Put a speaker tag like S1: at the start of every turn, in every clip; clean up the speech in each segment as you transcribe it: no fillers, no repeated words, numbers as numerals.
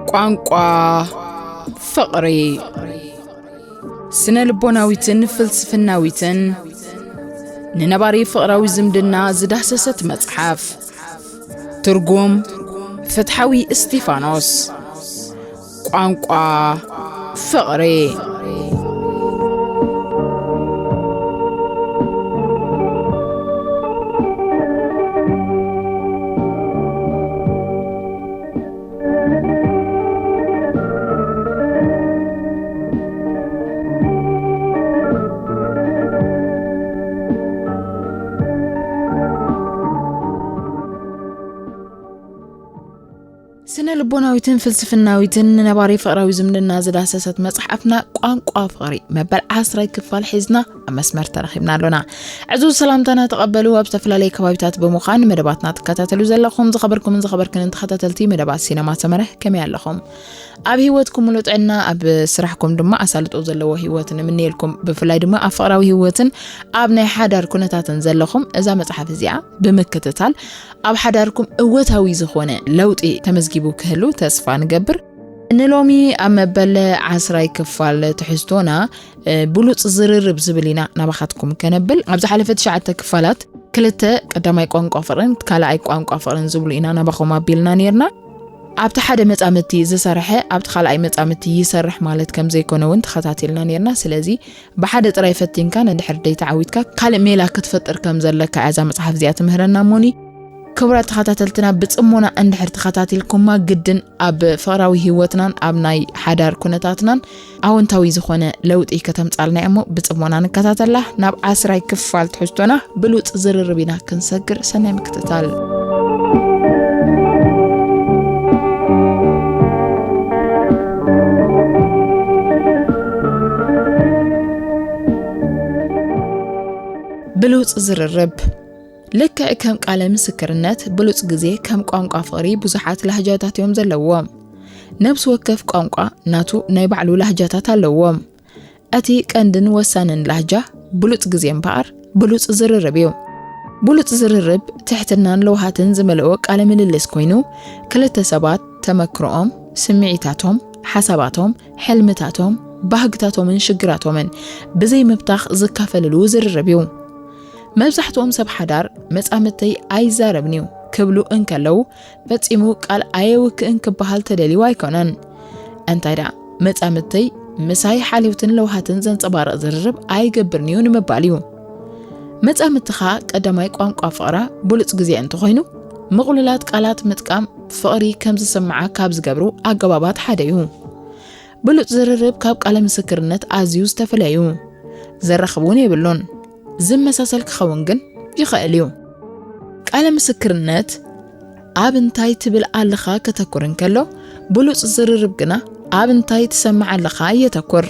S1: ቋንቋ ፍቅሪ ስነ ልቦናዊትን ፍልስፍናዊትን ንነባሪ ፍቅራዊ ዝምድና ዝዳሰሰት መጽሓፍ ትርጉም ፍትሐዊ እስጢፋኖስ ቋንቋ ፍቅሪ ስነ ልቦናዊትን ፍልስፍናዊትን ንነባሪ ፍቅራዊ ዝምድና ዝዳሰሰት መጽሓፍና ቋንቋ ፍቅሪ መበል 10 ክፋል ሒዝና መስመር ተረኺብና ኣለና። ዕዙዝ ሰላምታና ተቀበሉ። ኣብ ዝተፈላለዩ ከባቢታት ብምዃን መደባትና ተከታተሉ ዘለኹም ዝኸበርክን ተኸታተልቲ መደባት ሲነማ ሰመረህ ከመይ ኣለኹም? ኣብ ህይወትኩም ሙሉጥዕና ኣብ ስራሕኩም ድማ ኣሳልጦ ዘለዎ ህይወትን ምንኤልኩም ብፍላይ ድማ ኣብ ፍቅራዊ ህይወትን ኣብ ናይ ሓዳር ኩነታትን ዘለኹም እዛ መጽሓፍ እዚኣ ብምክትታል ኣብ ሓዳርኩም እወታዊ ዝኾነ ለውጢ ተመዝጊቡ ክህሉ ተስፋ ንገብር። ንሎሚ ኣብ መበል 10 ክፋል ትሕዝቶና ብሉጽ ዝርርብ ዝብሊና ናባኻትኩም ከነብል ኣብ ዝሓለፈ 9 ክፋላት ክልተ ቀዳማይ ቋንቋ ፍቅርን ካልኣይ ቋንቋ ፍቅርን ዝብሉ ኢና ናባኹም ኣቢልና ነርና። ኣብቲ ሓደ መጻምቲ ዝሰርሐ ኣብቲ ካልኣይ መጻምቲ ይሰርሕ ማለት ከም ዘይኮነውን ተኸታተልና ነርና። ስለዚ ብሓደ ጥራይ ፈቲንካ ንድሕር ደይ ተዓዊትካ ካልእ ሜላ ክትፈጥር ከም ዘለካ እዛ መጽሓፍ እዚኣ ትምህረና ሞኒ። ክብራት ተኸታተልትና ብጽሞና እንድሕር ተኸታተልኩማ ግድን ኣብ ፍቅራዊ ህይወትናን ኣብ ናይ ሓዳር ኩነታትናን ኣወንታዊ ዝኾነ ለውጢ ከተምጻልና እሞ ብጽሞና ንከታተላ። ናብ 10 ክፋል ትሕዝቶና ብሉጽ ዝርርብ ኢና ክንሰግር። ሰናይ ምክትታል። ብሉጽ ዝርርብ ልክዕ ከም ቃለ ምስክርነት ብሉጽ ግዜ ከም ቋንቋ ፍቅሪ ብዙሓት ላህጃታት እዮም ዘለዎም። ነብስ ወከፍ ቋንቋ ናቱ ናይ ባዕሉ ላህጃታት ኣለዎም። እቲ ቀንድን ወሳንን ላህጃ ብሉጽ ግዜ እምበኣር ብሉጽ ዝርርብ እዩ። ብሉጽ ዝርርብ ትሕትናን ለውሃትን ዝመልኦ ቃለ ምልልስ ኮይኑ ክልተ ሰባት ተመክሮኦም፣ ስምዒታቶም፣ ሓሳባቶም፣ ሕልምታቶም፣ ባህግታቶምን ሽግራቶምን ብዘይ ምብታኽ ዝካፈልሉ ዝርርብ እዩ። መብዛሕትኦም ሰብ ሓዳር መጻምተይ ኣይዛረብኒው ክብሉ እንከለው ፈጺሙ ቃል ኣየውክእን ክበሃል ተደሊዩ ኣይኮነን። እንታይ ዳ መጻምተይ ምሳይ ሓልዮትን ለውሃትን ዘንጸባርቕ ዝርርብ ኣይገብርኒው ንምባል እዩ። መጻምትኻ ቀዳማይ ቋንቋ ፍቅራ ብሉጽ ግዜ እንተኾይኑ ምቑልላት ቃላት ምጥቃም ፍቅሪ ከም ዝሰምዓ ካብ ዝገብሩ ኣገባባት ሓደ እዩ። ብሉጽ ዝርርብ ካብ ቃለ ምስክርነት ኣዝዩ ዝተፈለዩ ዘረኽቡን የብሉን። ዝመሳሰል ክኸውን ግን ይኽእል እዩ። ቃለ ምስክርነት ኣብ እንታይ ትብል ኣለኻ ከተኩር እንከሎ ብሉጽ ዝርርብ ግና ኣብ እንታይ ትሰምዕ ኣለኻ የተኩር።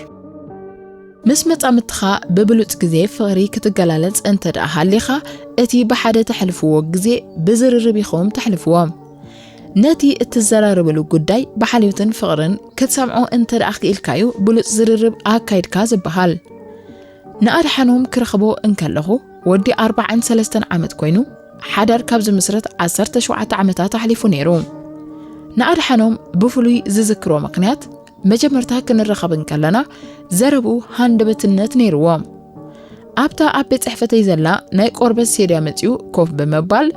S1: ምስ መጻምትኻ ብብሉጽ ግዜ ፍቅሪ ክትገላለጽ እንተ ደኣ ሃሊኻ እቲ ብሓደ ተሕልፍዎ ግዜ ብዝርርብ ኢኹም ተሕልፍዎም። ነቲ እትዘራርብሉ ጉዳይ ብሓልዮትን ፍቅርን ክትሰምዖ እንተ ደኣ ክኢልካዩ ብሉጽ ዝርርብ ኣካይድካ ዝበሃል። ንኣድሓኖም ክረኽቦ እንከለኹ ወዲ 43 ዓመት ኮይኑ ሓዳር ካብ ዝምስረት 17 ዓመታት ኣሕሊፉ ነይሩ። ንኣድሓኖም ብፍሉይ ዝዝክሮ ምክንያት መጀመርታ ክንረኸብ እንከለና ዘረብኡ ሃንደበትነት ነይርዎም። ኣብታ ኣብ ቤት ጽሕፈተይ ዘላ ናይ ቆርበት ሴድያ መጺኡ ኮፍ ብምባል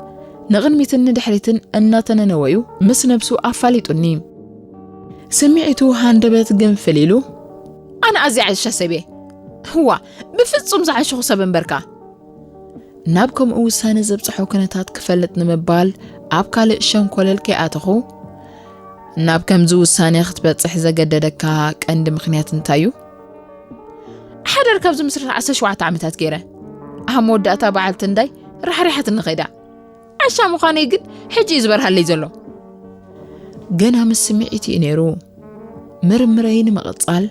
S1: ንቕድሚትን ንድሕሪትን እናተነነወዩ ምስ ነብሱ ኣፋሊጡኒ። ስምዒቱ ሃንደበት ግንፍል ኢሉ ኣነ ኣዝያ ዓሻ ሰብየ ህዋ ብፍጹም ዝዓሸኹ ሰብ እምበርካ ናብ ከምኡ ውሳነ ዘብጽሖ ኩነታት ክፈልጥ ንምባል ኣብ ካልእ ሸንኮለል ከይኣተኹ ናብ ከምዚ ውሳነ ክትበጽሕ ዘገደደካ ቀንዲ ምኽንያት እንታይ እዩ? ሓዳር ካብ ዝምስረት 17 ዓመታት ገይረ ኣብ መወዳእታ በዓልቲ እንዳይ ራሕሪሓት ንኸይዳ ዓሻ ምዃነይ ግን ሕጂ ዝበርሃለይ ዘሎ ገና ምስ ስምዒት እዩ ነይሩ። ምርምረይ ንምቕጻል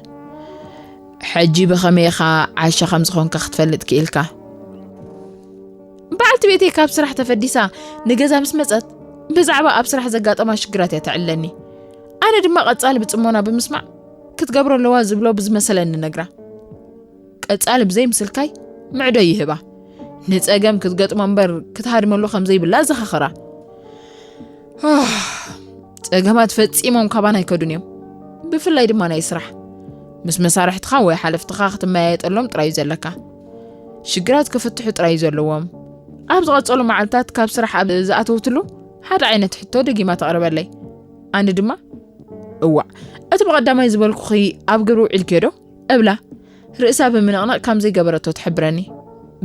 S1: ሕጂ ብኸመይኻ ዓሻ ከም ዝኾንካ ክትፈልጥ ክኢልካ? በዓልቲ ቤተይ ካብ ስራሕ ተፈዲሳ ንገዛ ምስ መጸት ብዛዕባ ኣብ ስራሕ ዘጋጠማ ሽግራት እያ ትዕለኒ። ኣነ ድማ ቀጻሊ ብጽሞና ብምስማዕ ክትገብሮ ኣለዋ ዝብሎ ብዝመሰለኒ ነግራ። ቀጻሊ ብዘይ ምስልካይ ምዕዶ ይህባ ንጸገም ክትገጥሞ እምበር ክትሃድመሉ ከም ዘይብላ ዘኻኽራ። ፀገማት ፈጺሞም ካባና ይከዱን ብፍላይ ድማ ናይ ስራሕ ምስ መሳርሕትኻ ወይ ሓለፍትኻ ክትመያየጠሎም ጥራይ ዘለካ ሽግራት ክፍትሑ ጥራይ ዘለዎም ኣብ ዝቐጸሉ መዓልታት ካብ ስራሕ ኣብ ዝኣተውትሉ ሓደ ዓይነት ሕቶ ደጊማ ተቕርበለይ ኣነ ድማ እዋዕ እቲ በቀዳማይ ዝበልኩኺ ኣብ ግብሩ ዒልከዶ እብላ ርእሳ ብምንቕናቕ ከም ዘይገበረቶ ትሕብረኒ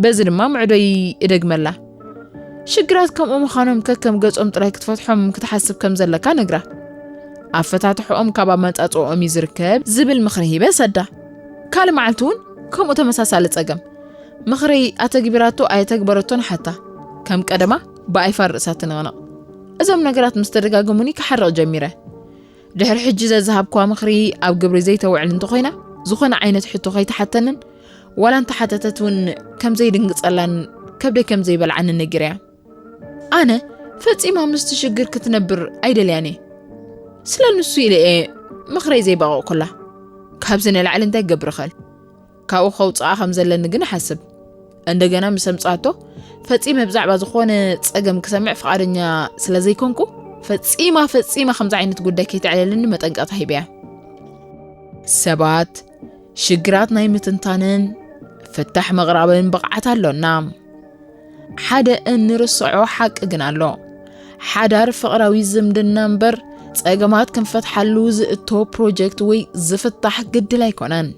S1: በዚ ድማ ምዕዶይ እደግመላ ሽግራት ከምኡ ምዃኖም ከከም ገጾም ጥራይ ክትፈትሖም ክትሓስብ ከም ዘለካ ነግራ ኣፈታትሖም ካብ መጻጽኦም ይዝርከብ ዝብል ምኽሪ ሂበ ሰዳ ካል መዓልቱን ከምኡ ተመሳሳለ ፀገም ምኽሪ ኣተግቢራቶ ኣይተግበረቶን ሓታ ከም ቀደማ ብኣይፋር ርእሳ ትንቕንቕ እዞም ነገራት ምስ ተደጋገሙኒ ክሓርቕ ጀሚረ ድሕሪ ሕጂ ዘዝሃብኳ ምኽሪ ኣብ ግብሪ ዘይተውዕል እንተኾይና ዝኾነ ዓይነት ሕቶ ከይተሓተንን ወላ እንተሓተተት እውን ከም ዘይድንግጸላን ከብደይ ከም ዘይበልዓን ነጊርያ ኣነ ፈጺማ ምስ ትሽግር ክትነብር ኣይደልያኔ ስለንሱ ኢለ ምኽሪ ዘይበቕቕ ኩላ ካብዚ ንላዕሊ እንታይ ገብር ኸል ካብኡ ኸውፅኣ ከም ዘለኒ ግን ሓስብ እንደገና ምስ ኣምጻቶ ፈጺመ ብዛዕባ ዝኾነ ፀገም ክሰምዕ ፍቓደኛ ስለ ዘይኮንኩ ፈጺማ ከምዚ ዓይነት ጉዳይ ከይትዕለልኒ መጠንቀቕታ ሂብያ ሰባት ሽግራት ናይ ምትንታንን ፍታሕ መቕራብን ብቕዓት ኣሎና ሓደ እንርስዖ ሓቂ ግን ኣሎ ሓዳር ፍቕራዊ ዝምድና እምበር ፀገማት ክንፈትሓሉ ዝእቶ ፕሮጀክት ወይ ዝፍታሕ ግድል ኣይኮነን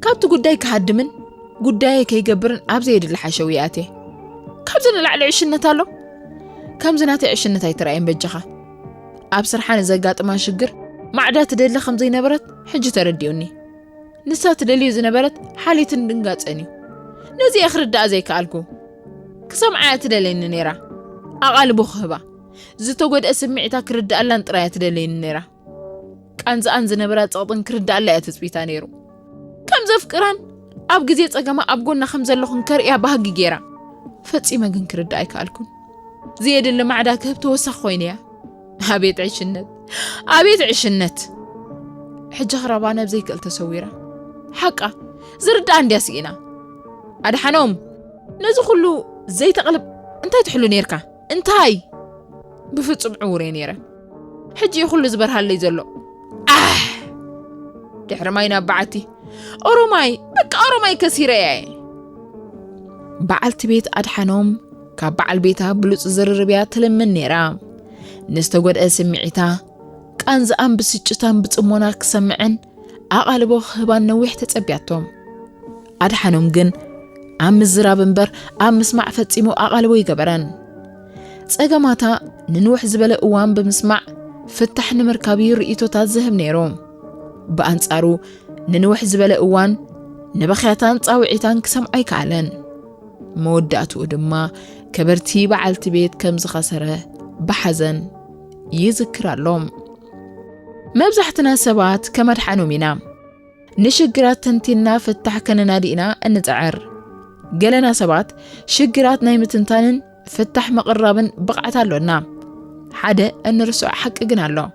S1: ካብቲ ጉዳይ ክሃድምን ጉዳይ ከይገብርን ኣብ ዘየድሊ ሓሸው ይኣቴ ካብዚ ንላዕሊ ዕሽነት ኣሎ ከምዚ ናተይ ዕሽነት ኣይትረአየን በጅኻ ኣብ ስርሓን ዘጋጥማ ሽግር ማዕዳ ትደሊ ከም ዘይነበረት ሕጂ ተረዲኡኒ ንሳ ትደልዩ ዝነበረት ሓሊትን ድንጋፀን እዩ ነዚ የኽርዳኣ ዘይከኣልኩ ክሰምዓያ ትደለይኒ ነይራ ኣቓልቦ ክህባ ዝተጎድአ ስምዒታ ክርዳኣላን ጥራያ ትደለይኒ ነይራ ቃንዝኣን ዝነበራ ፀቕጥን ክርዳኣላ እያ ተፅቢታ ነይሩ ከም ዘፍቅራን ኣብ ግዜ ፀገማ ኣብ ጎና ከም ዘለኹን ከርእያ ባህጊ ጌራ ፈጺመ ግን ክርዳኣ ኣይከኣልኩን زيد معدا كهب توسخ خوينيا أبيت عشنت حج خربانة بزيك التصويرة حقا زرد عندي أسئنا أدا حنوم نزو خلو زي تقلب انتاي تحلو نيركا انتاي بفتصم عوري نيرا حجي يخلو زبر هاللي زلو دحرماينا بعتي أروماي بك أروماي كثيرة ياي بعلت بيت أدا حنوم كبعل بيتها بلوص زرربيا تلمن نيرا نستغد اسمعيتا كانز ام بسጭታን بصمونا كسمعن اقلبو خبان نوح تصبياتهم ادحنم ግን ام زراب انبر ام مسمع فصيمو اقلبو يغبرن صغماታ ننوح زبل اوان بمسمع فتح نمركابي رئيتو تازهم نيروم بانصارو ننوح زبل اوان نبخياتان صاوعيتان كسمعي كالن موداتو دما كبرتي بعلت بيت كم زخسره بحزن يذكر لهم مبزحتنا سبات كمدحنو مينا نشجرات تنتينا فتح كننا دينا انتعر قالنا سبات شجرات نايمتنتانن فتح مقربن بقعت لنا حدا ان رسع حق جنالو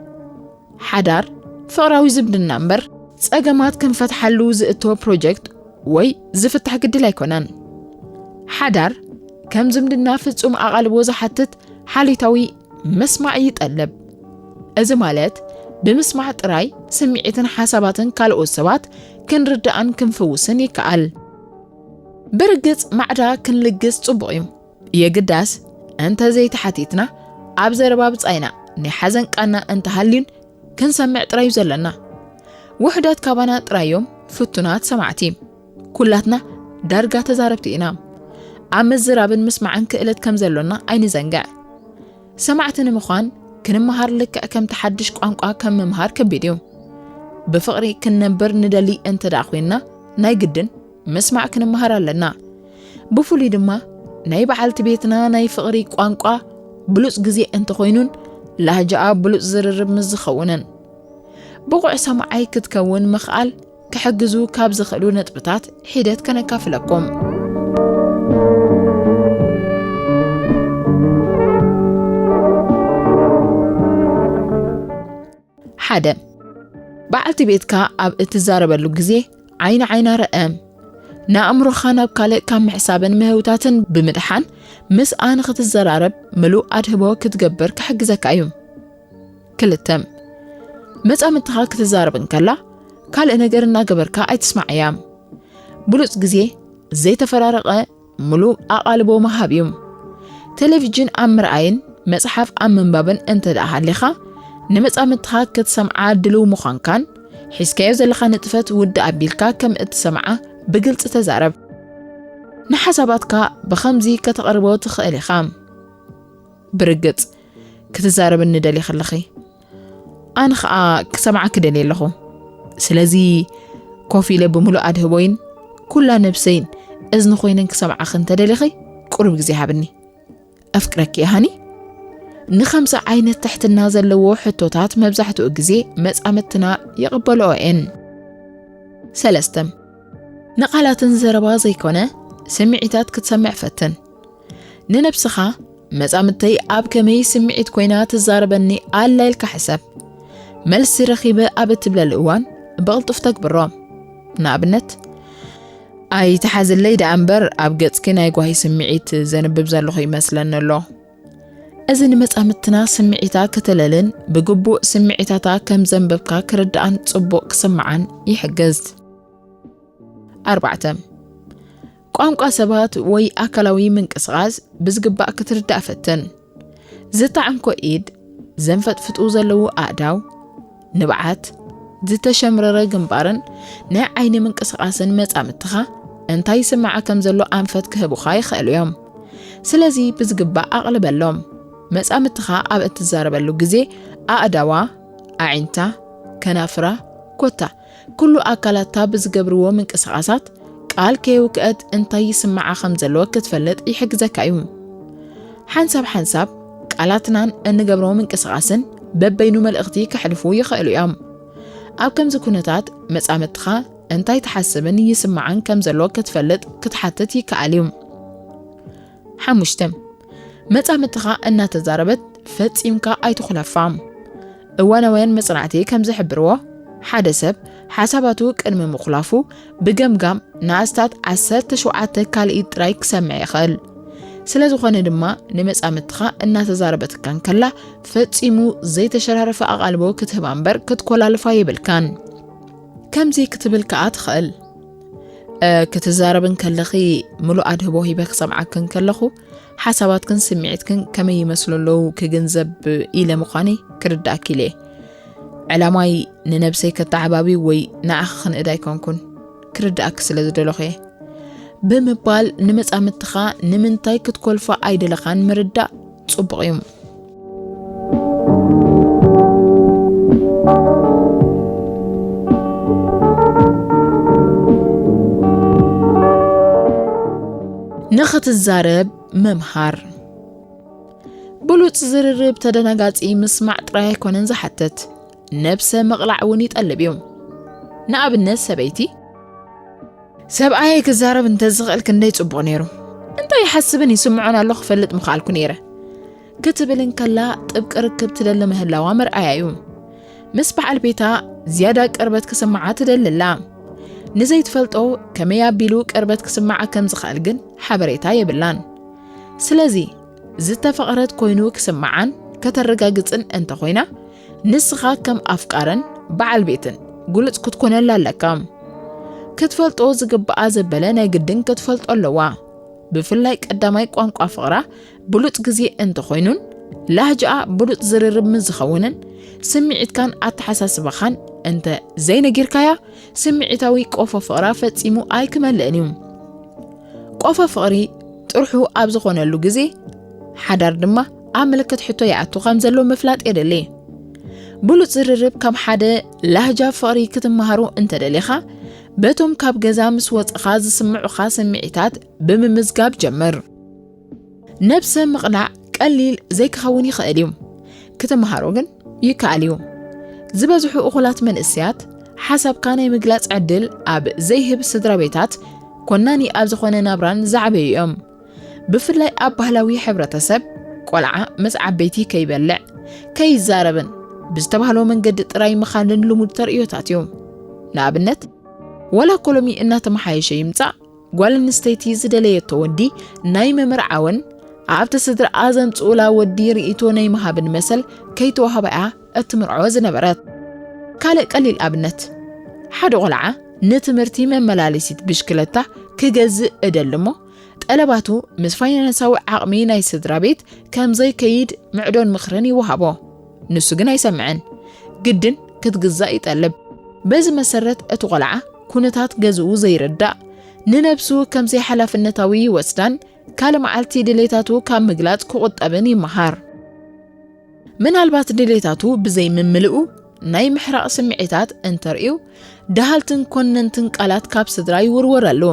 S1: حدار فقراوي زبدنا نمبر صقمات كنفتحلو زئتو بروجكت وي زفتح قد لا يكونن حدار كم زمدنا فصوم اقلبو زحتت حاليتاوي مسمع يطلب اذا مالت بمسمع طراي سمعيتن حساباتن كالو سبات كنردان كنفوسن يكال برغص معدا كنلغص صبقيم يغداس انت زي تحتيتنا اب زرباب صاينا ني حزن قنا انت حلين كنسمع طراي زلنا وحدات كابانا طرايوم فتونات سمعتي كلاتنا دارغا تزاربتينا عم الزرابن مسمعن كإلت كم زلونا عين زنقع سمعتني مخان كنمهار لك كم تحدش قانقا كم ممهار كبيديو بفقري كننبر ندلي انت داخوينا ناي قدن مسمع كنمهار لنا بفولي دما ناي بعلت بيتنا ناي فقري قانقا بلوص غزي انت خوينون لهجاء بلوص زررب مزخونن بقع سمعي كتكون مخال كحجزو كاب زخلو نطبطات حيدت كنكافلكم حدا بعلت بيتك اب اتزاربلو غزي عين رأم نأمرو خانب كالي كام حسابن مهوتاتن بمدحان مس آن ختزرارب ملو أدهبو كتقبر كحق زكايوم كلتم مصامتها كتزاربن كلا كال نجرنا جبركا أي تسمع أيام بلوص جزيه زي تفرارقة ملو أقالبو مهابيوم تلفزيون أمر عين مصحف أمن بابن أنت دهاليخا نمصامتها كتسمع دلو مخان كان حسكايو زلخا نطفت ود أبيلكا كم اتسمعه بقلت تزارب نحساباتك بخمزي كتقربو تخيلي خام برقت كتزارب الندالي خلخي أنا خا كسمعك دليل لخو سلازي كوفي لبملو أدهبوين كلها نفسين إذن خوينن كسمع خنت دليخي قرب جزي حبني أفكرك يا هاني نخمسة عين تحت النازل لو حتوتات مبزحتو جزي مسأمتنا يقبلوا إن سلستم نقالات زربا زي كونه سمعيتات كتسمع فتن ننبسخا مسأمتي أب كمي سمعيت كوينات الزاربني ألا يلك حسب ملس رخيبة أب تبلا الأوان بغلطفتك بالرام نابنت أي تحازل ليد أمبر أبقت كنا يقوهي سمعيت زنبب زالوخي مثلا الله أزن مسأمتنا سمعيتا كتللن بقبو سمعيتاتا كم زنببكا كردان تصبوك سمعان يحجزت 4 ቋንቋ ሰባት ወይ አካላዊ ምንቅስቃስ ብዝግባእ ክትርዳእ ፈተን ዝተዓንኮ ኢድ ዘንፈጥፍጡ ዘለው ኣእዳው ንብዓት ዝተሸምረረ ግንባርን ናይ ዓይኒ ምንቅስቃስን መጻምትኻ እንታይ ስማዓ ከም ዘሎ ኣንፈት ክህቡኻ ይኽእሉ እዮም ስለዚ ብዝግባእ ኣቕልበሎም መጻምትኻ ኣብ እትዛረበሉ ግዜ ኣእዳዋ ኣዒንታ ከናፍራ ኮታ ኩሉ ኣካላታ ብዝገብርዎ ምንቅስቃሳት قال كيوكأت انتي سمع خمزلو كتفلت يحجزك ايوم حنساب قالاتنا ان جبرو من قسقاسن ببينو ملقتي كحلفو يخيلو يام اب كم زكونتات مصامتخا انتي تحسبن يسمعن كمزلو كتفلت كتحتت يكاليوم حمشتم مصامتخا ان تزاربت فصيمكا اي تخلفام اوانا وين مصنعتي كم زحبرو حدثب حساباتو قدم مخلافو بجمجم ناستات 17 كالي ترايك سمع يخل ስለዝኾነ ድማ ንመጻምትኻ እናተዛረበት ካን ከላ ፈጺሙ ዘይተሸራረፈ ኣቓልቦ ክትህባ እምበር ክትኮላልፋ ይብልካን ከምዚ ክትብል ከዓ ትኽእል ክትዛረብን ከለኺ ሙሉእ ኣድህቦ ሂበ ክሰምዓክን ከለኹ ሓሳባትክን ስምዒትክን ከመይ ይመስለለው ክግንዘብ ኢለ ምዃነይ ክርዳእክ ኢለ ዕላማይ ንነብሰይ ከተዓባቢ ወይ ንዓኺ ክንእዳ ይኮንኩን ክርዳእክ ስለዝደለኹ እየ بمبال نمصامتخا نمنتاي كتكلفا ايدلخان مردا صبقيم نخت الزارب ممهار بلوت زررب تدنغاصي مسمع طراي كونن زحتت نفسه مقلع وني طلبيوم نابنس سبيتي سبعي كزارب انت زغل كندي صبغ نيرو انت يحسبني يسمعون الله خفلت مخالكو نيره كتبلن كلا طبق ركبت دل مهلاوا مرأيوم مسبح البيتا زياده قربت كسمعات دللا نزيت فلطو كما يابيلو قربت كسمع كم زخال جن حبريتا يبلان سلازي زت فقرت كوينو كسمعان كترغاغصن انت خوينا نسخا كم افقارن بعل بيتن قلت كتكون لالكام كتفلطو زغبا زبله ناي قدن كتفلط اللوا بفلاي قداماي قانقا فقرا بلوط غزي انت خوينون لهجا بلوط زررب من زخونن سمعت كان اتحساسبخان انت زي نغيركايا سمعتاوي قوفا فقرا فصيمو اي كملانيوم قوفا فقري طرحو اب زخونلو غزي حدار دما املكت حتو يعتو خمزلو مفلاط يدلي بلوط زررب كم حدا لهجا فقري كتمهارو انت دليخا بتوم كاب جزامس وصخاز سمعو خاسمعيتات بممزغاب جمر نفس مقنع قليل زي كخوني خاليوم كتمهاروغن يكاليوم زبازحو اخلات من اسيات حسب كان يمغلاص عدل اب زيهب صدرا بيتات كوناني اب زخونه نابران زعبيوم بفلاي اب بهلاوي حبرتسب قلعه مسعب بيتي كيبلع كيزاربن بزتبهلو منقد طراي مخالن لمود تريوتاتيوم لابنت ولا كلمي إنها تمحايشة يمتع قال نستيتي زدليتو ودي نايم مرعاون عبت صدر آزم تقولا ودي رئيتو نايمها بالمثل كي توها بقى እትምርዖ ዝነበረት ካልእ ቀሊል ኣብነት ሓደ ቆልዓ ንትምህርቲ መመላለሲት ብሽክለታ ክገዝእ እደልሞ ጠለባቱ ምስ ፋይናንሳዊ ዓቕሚ ናይ ስድራ ቤት ከምዘይ ከይድ ምዕዶን ምኽርን ይወሃቦ ንሱ ግን ኣይሰምዕን ግድን ክትግዛእ ይጠልብ በዚ መሰረት እቲ ቆልዓ ኩነታት ገዝኡ ዘይረዳእ ንነብሱ ከምዘይ ሓላፍነታዊ ይወስዳን ካልእ መዓልቲ ድሌታቱ ካብ ምግላጽ ክቁጠብን ይመሃር ምናልባት ድሌታቱ ብዘይ ምምልኡ ናይ ምሕራቕ ስምዒታት እንተርእዩ ዳሃልትን ኮነንትን ቃላት ካብ ስድራ ይውርወረሉ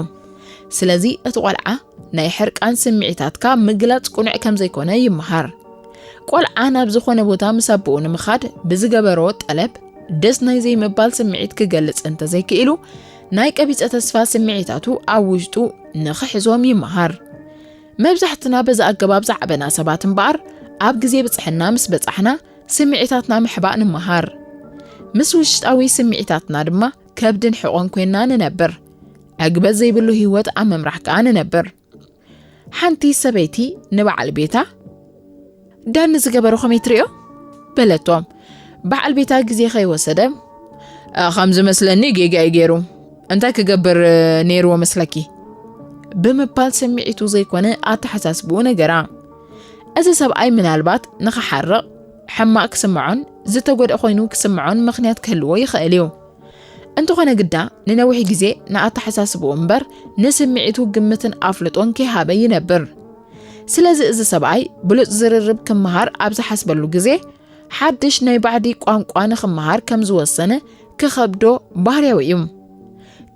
S1: ስለዚ እቲ ቆልዓ ናይ ሕርቃን ስምዒታትካ ምግላጽ ቁኑዕ ከም ዘይኮነ ይመሃር ቆልዓ ናብ ዝኾነ ቦታ ምስ ኣቦኡ ንምኻድ ብዝገበሮ ጠለብ ደስ ናይ ዘይምባል ስምዒት ክገልጽ እንተዘይክኢሉ ናይ ቀቢጸ ተስፋ ስምዒታቱ ኣብ ውሽጡ ንኽሕዞም ይመሃር መብዛሕትና በዛ ኣገባብ ዝዓበና ሰባት እምበኣር ኣብ ግዜ ብጽሕና ምስ በጻሕና ስምዒታትና ምሕባእ ንምሃር ምስ ውሽጣዊ ስምዒታትና ድማ ከብድን ሕቖን ኮይና ንነብር ዕግበት ዘይብሉ ህይወት ኣብ ምምራሕ ከዓ ንነብር ሓንቲ ሰበይቲ ንበዓል ቤታ ዳኒ ዝገበሮ ኸመይ ትሪኦ በለቶም በዓል ቤታ ግዜ ኸይወሰደ ከም ዝመስለኒ ጌጋ ይገይሩ እንታይ ክገብር ነይርዎ መስለኪ ብምባል ስምዒቱ ዘይኮነ ኣተሓሳስቡ ነገራ እዚ ሰብኣይ ምናልባት ንኽሓርቕ ሕማቕ ክስምዖን ዝተጎድአ ኮይኑ ክስምዖን ምኽንያት ክህልዎ ይኽእል እዩ እንተኾነ ግዳ ንነዊሕ ግዜ ንኣተሓሳስቡ እምበር ንስምዒቱ ግምትን ኣፍልጦን ከይሃበ ይነብር ስለዚ እዚ ሰብኣይ ብሉጽ ዝርርብ ክመሃር ኣብ ዝሓስበሉ ግዜ ሓድሽ ናይ ባዕዲ ቋንቋ ንኽመሃር ከም ዝወሰነ ክኸብዶ ባህርያዊ እዩ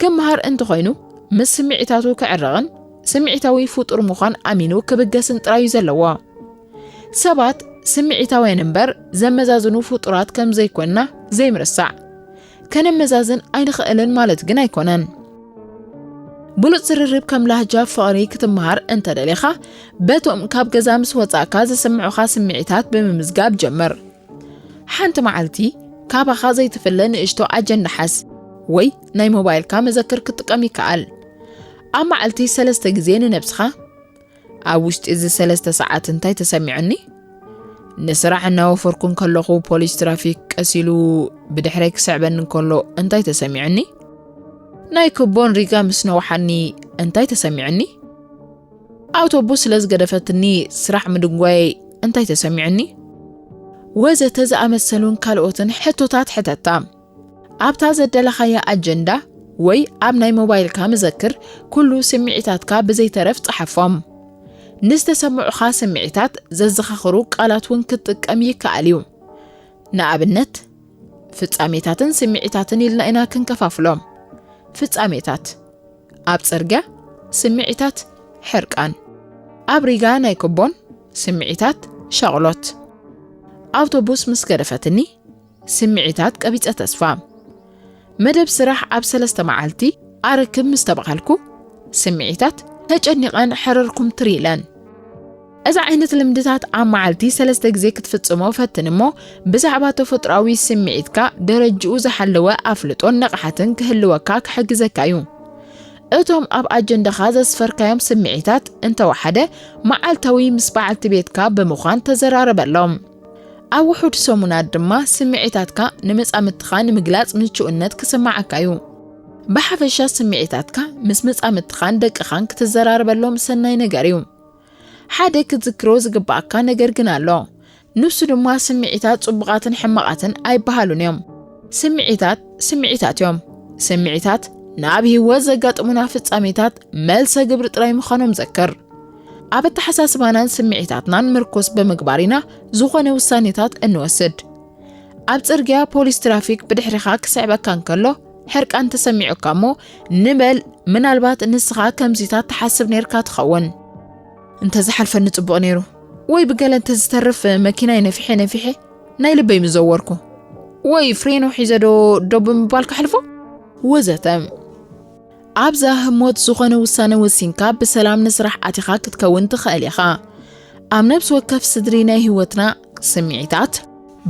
S1: ክመሃር እንተኾይኑ ምስ ስምዒታቱ ክዕርቕን ስምዒታዊ ፍጡር ምዃን ኣሚኑ ክብገስን ጥራዩ ዘለዎ ሰባት ስምዒታውያን እምበር ዘመዛዝኑ ፍጡራት ከም ዘይኮንና ዘይምርሳዕ ከነመዛዝን ኣይንኽእልን ማለት ግን ኣይኮነን ብሉጽ ዝርርብ ከም ላህጃ ፍቕሪ ክትመሃር እንተደሊኻ በቶም ካብ ገዛ ምስ ወጻእካ ዝስምዑኻ ስምዒታት ብምምዝጋብ ጀምር ሓንቲ መዓልቲ ካባኻ ዘይትፍለ ንእሽቶ ኣጀንዳ ሓስ ወይ ናይ ሞባይልካ መዘክር ክትጥቀም ይከኣል ኣብ መዓልቲ 3 ግዜ ንነብስኻ ኣብ ውሽጢ እዚ 3 ሰዓት እንታይ ተሰሚዑኒ ንስራሕ እናወፈርኩን ከለኹ ፖሊስ ትራፊክ ቀሲሉ ብድሕሪ ክስዕበኒ እንከሎ እንታይ ተሰሚዑኒ ናይ ክቦን ሪጋ ምስ ነዋሓኒ እንታይ ተሰሚዑኒ ኣውቶቡስ ስለዝገደፈትኒ ስራሕ ምድንጓይ እንታይ ተሰሚዑኒ ወዘተ ዝኣመሰሉን ካልኦትን ሕቶታት ሕተታ ኣብታ ዘደለኻያ ኣጀንዳ ወይ ኣብ ናይ ሞባይልካ መዘክር ኩሉ ስምዒታትካ ብዘይተረፍ ጽሓፎም ንዝተሰምዑኻ ስምዒታት ዘዘኻኽሩ ቃላት ውን ክትጥቀም ይከኣል እዩ ንኣብነት ፍጻሜታትን ስምዒታትን ኢልና ኢና ክንከፋፍሎም ፍጻሜታት ኣብ ጽርግያ ስምዒታት ሕርቃን ኣብ ሪጋ ናይ ክቦን ስምዒታት ሸቕሎት ኣውቶቡስ ምስ ገደፈትኒ ስምዒታት ቀቢጸ ተስፋ መደብ ስራሕ ኣብ 3 መዓልቲ ኣርክብ ምስ ተበቓልኩ ስምዒታት ተጨኒቐን ሕረርኩም ትሪለን እዚ ዓይነት ልምድታት ኣብ መዓልቲ 3 ግዜ ክትፍጽሞ ፈትን እሞ ብዛዕባ ተፈጥራዊ ስምዒትካ ደረጅኡ ዝሓለወ ኣፍልጦን ነቕሓትን ክህልወካ ክሕግዘካ እዩ እቶም ኣብ ኣጀንዳኻ ዘስፈርካዮም ስምዒታት እንተወሓደ መዓልታዊ ምስ በዓልቲ ቤትካ ብምዃን ተዘራረበሎም ኣብ ውሑድ ሰሙናት ድማ ስምዒታትካ ንመጻምትኻ ንምግላጽ ምቹእነት ክስማዓካ እዩ ብሓፈሻ ስምዒታትካ ምስ መጻምትኻን ደቅኻን ክትዘራረበሎም ሰናይ ነገር እዩ ሓደ ክትዝክሮ ዝግባእካ ነገር ግን ኣሎ ንሱ ድማ ስምዒታት ጽቡቓትን ሕማቓትን ኣይበሃሉን እዮም ስምዒታት እዮም ስምዒታት ናብ ህይወት ዘጋጥሙና ፍጻሜታት መልሰ ግብሪ ጥራይ ምዃኖም ዘክር ኣብ ኣተሓሳስባናን ስምዒታትናን ምርኮስ ብምግባሪና ዝኾነ ውሳኔታት እንወስድ ኣብ ጽርግያ ፖሊስ ትራፊክ ብድሕሪኻ ክስዕበካ እንከሎ ሕርቃን ተሰሚዑካ እሞ ንበል ምናልባት ንስኻ ከምዚታት ተሓስብ ነርካ ትኸውን እንተዝሓልፈኒ ጽቡቕ ነይሩ ወይ ብገለ እንተዝተርፍ መኪና ነፊሐ ናይ ልበይ ምዘወርኩ ወይ ፍሬኖ ሒዘዶ ዶብ ምባል ክሕልፎ ወዘተ ኣብዛ ህሞት ዝኾነ ውሳነ ወሲንካ ብሰላም ንስራሕ ኣቲኻ ክትከውን ትኽእል ኢኻ ኣብ ነብስ ወከፍ ስድሪ ናይ ህይወትና ስምዒታት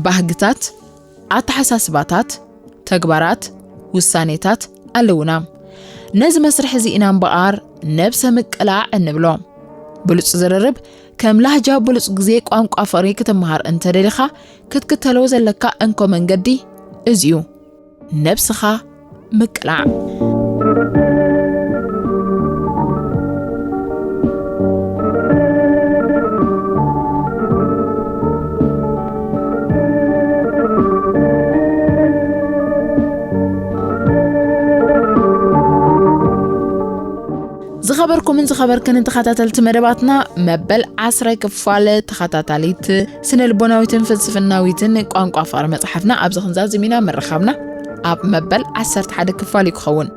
S1: ባህግታት ኣተሓሳስባታት ተግባራት ውሳኔታት ኣለውና ነዚ መስርሕ እዚ ኢና እምበኣር ነብሰ ምቅላዕ እንብሎ ብሉጽ ዝርርብ كم لهجة بلوص غزي قوانقا فقري كتمهار انت دليخا كتكتلو زلكا انكو منقدي ازيو نفسخا مقلع زخبركم من زخبركن انت خطاتلت مدباتنا مبل 10 كفالة تخطاتليت سنة البناويتن فلسفناويتن قوانقا فقر مصحفنا ابز خنزاز مينا مرخبنا اب مبل 10 حد كفال يكون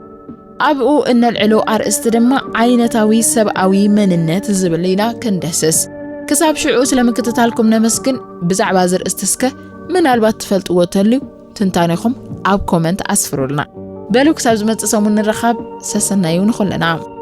S1: ابقو ان العلو ارئست دما عينتاوي سبعوي مننت زبلينا كندسس كساب شعو سلامكتتالكم نمسكن بزعبا زر استسكه من البات تفلطو تلو تنتانيكم اب كومنت اسفرولنا بلوك سابز متصومون الرخاب سسنايون خلنا